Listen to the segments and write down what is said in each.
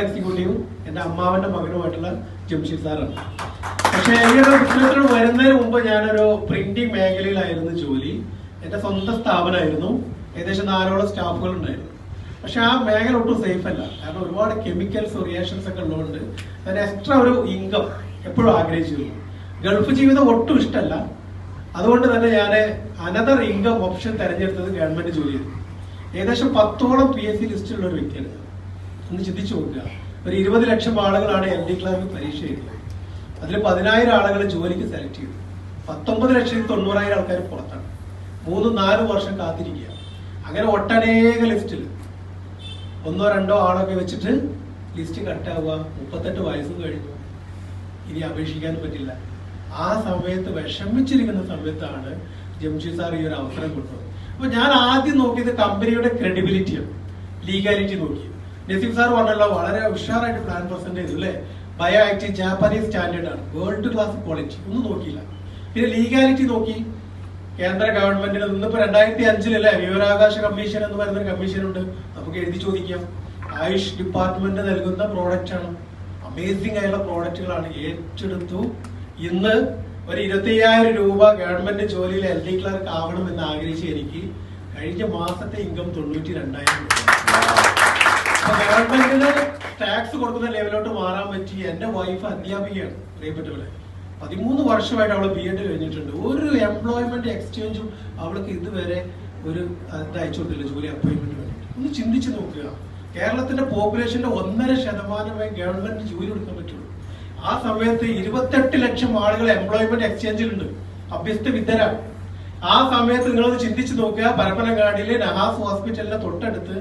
എക്സിക്യൂട്ടീവും എൻ്റെ അമ്മാവൻ്റെ മകനുമായിട്ടുള്ള ജംഷീദ് സാറാണ്. പക്ഷേ ഈ ഒരു ബിസിനസ്സിന് വരുന്നതിന് മുമ്പ് ഞാനൊരു പ്രിന്റിംഗ് മേഖലയിലായിരുന്നു ജോലി. എൻ്റെ സ്വന്തം സ്ഥാപനമായിരുന്നു. ഏകദേശം 4ഓളം സ്റ്റാഫുകൾ ഉണ്ടായിരുന്നു. പക്ഷെ ആ മേഖല ഒട്ടും സേഫ് അല്ല. കാരണം ഒരുപാട് കെമിക്കൽസ് റിയാക്ഷൻസ് ഒക്കെ ഉള്ളതുകൊണ്ട് ഞാൻ എക്സ്ട്രാ ഒരു ഇൻകം എപ്പോഴും ആഗ്രഹിച്ചിരുന്നു. ഗൾഫ് ജീവിതം ഒട്ടും ഇഷ്ടമല്ല. അതുകൊണ്ട് തന്നെ ഞാൻ അനദർ ഇൻകം ഓപ്ഷൻ തെരഞ്ഞെടുത്തത് ഗവൺമെന്റ് ജോലിയാണ്. ഏകദേശം 10ഓളം PSC ലിസ്റ്റിലുള്ള ഒരു വ്യക്തിയാണ്. ഒന്ന് ചിന്തിച്ചു നോക്കുക, ഒരു 20 ലക്ഷം ആളുകളാണ് LD ക്ലാർക്ക് പരീക്ഷ എഴുതിയത്. അതിൽ 10,000 ആളുകൾ ജോലിക്ക് സെലക്ട് ചെയ്തു. 19,90,000 ആൾക്കാർ പുറത്താണ്. 3-4 വർഷം കാത്തിരിക്കുക. അങ്ങനെ ഒട്ടനേക ലിസ്റ്റിൽ 1-2 ആളൊക്കെ വെച്ചിട്ട് ലിസ്റ്റ് കട്ടാവുക. 38 വയസ്സും കഴിഞ്ഞു. ഇനി അപേക്ഷിക്കാൻ പറ്റില്ല. ആ സമയത്ത് വിഷമിച്ചിരിക്കുന്ന സമയത്താണ് ജംഷീദ് സാർ ഈ ഒരു അവസരം കൊണ്ടുവന്നത്. അപ്പൊ ഞാൻ ആദ്യം നോക്കിയത് കമ്പനിയുടെ ക്രെഡിബിലിറ്റിയാണ്, ലീഗാലിറ്റി നോക്കി. നസീം സാർ പറഞ്ഞല്ലോ, വളരെ ഉഷാറായിട്ട് പ്ലാൻ പ്രസന്റ് ചെയ്തു അല്ലേ. ബയോ ആക്റ്റീവ് ജാപ്പനീസ് സ്റ്റാൻഡേർഡ് ആണ്, വേൾഡ് ക്ലാസ് ക്വാളിറ്റി. ഒന്നും നോക്കിയില്ല. പിന്നെ ലീഗാലിറ്റി നോക്കി. കേന്ദ്ര ഗവൺമെന്റിന് ഇന്നിപ്പോ 2005 വിവരാവകാശ കമ്മീഷൻ എന്ന് പറയുന്ന കമ്മീഷൻ ഉണ്ട്. നമുക്ക് എഴുതി ചോദിക്കാം. ആയുഷ് ഡിപ്പാർട്ട്മെന്റ് നൽകുന്ന പ്രോഡക്റ്റ് ആണ്. അമേസിംഗ് ആയുള്ള പ്രോഡക്റ്റുകളാണ്. ഏറ്റെടുത്തു. ഇന്ന് ഒരു 25,000 രൂപ ഗവൺമെന്റ് ജോലിയിൽ LD ക്ലർക്ക് ആവണം എന്ന് ആഗ്രഹിച്ച എനിക്ക് കഴിഞ്ഞ മാസത്തെ ഇൻകം 92,000 രൂപ. ഗവൺമെന്റിന് ടാക്സ് കൊടുക്കുന്ന ലെവലോട്ട് മാറാൻ പറ്റി. എന്റെ വൈഫ് അധ്യാപികയാണ്, പ്രിയപ്പെട്ടവരെ. 13 വർഷമായിട്ട് അവള് BEd കഴിഞ്ഞിട്ടുണ്ട്. ഒരു എംപ്ലോയ്മെന്റ് എക്സ്ചേഞ്ചും അവൾക്ക് ഇതുവരെ ഒരു അയച്ചു കൊടുത്തില്ല ജോലി അപ്പോയിന്റ്മെന്റ് വേണ്ടിയിട്ട്. ഒന്ന് ചിന്തിച്ചു നോക്കുക. കേരളത്തിന്റെ പോപ്പുലേഷന്റെ 1.5% ഗവൺമെന്റ് ജോലി കൊടുക്കാൻ പറ്റുള്ളൂ. ആ സമയത്ത് 28 ലക്ഷം ആളുകൾ എംപ്ലോയ്മെന്റ് എക്സ്ചേഞ്ചിലുണ്ട്, അഭ്യസ്ത വിദ്യരാണ്. ആ സമയത്ത് നിങ്ങളൊന്ന് ചിന്തിച്ചു നോക്കുക. പരപ്പനങ്ങാടിയിലെ നഹാസ് ഹോസ്പിറ്റലിന്റെ തൊട്ടടുത്ത്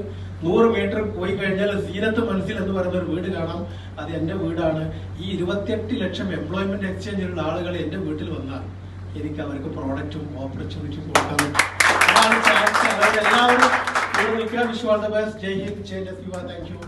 100 മീറ്റർ പോയി കഴിഞ്ഞാൽ സീനത്ത് മനസ്സിൽ എന്ന് പറയുന്ന ഒരു വീട് കാണാം. അത് എന്റെ വീടാണ്. ഈ 28 ലക്ഷം എംപ്ലോയ്മെന്റ് എക്സ്ചേഞ്ചിലുള്ള ആളുകൾ എന്റെ വീട്ടിൽ വന്നാൽ എനിക്ക് അവർക്ക് പ്രോഡക്റ്റും ഓപ്പർച്യൂണിറ്റിയും കൊടുക്കാൻ പറ്റും. അതാണ് ചാൻസ്. എല്ലാവരും വിശ്വാസ ജയ് ഹിന്ദ്, ജയ് ജസ്. Thank U.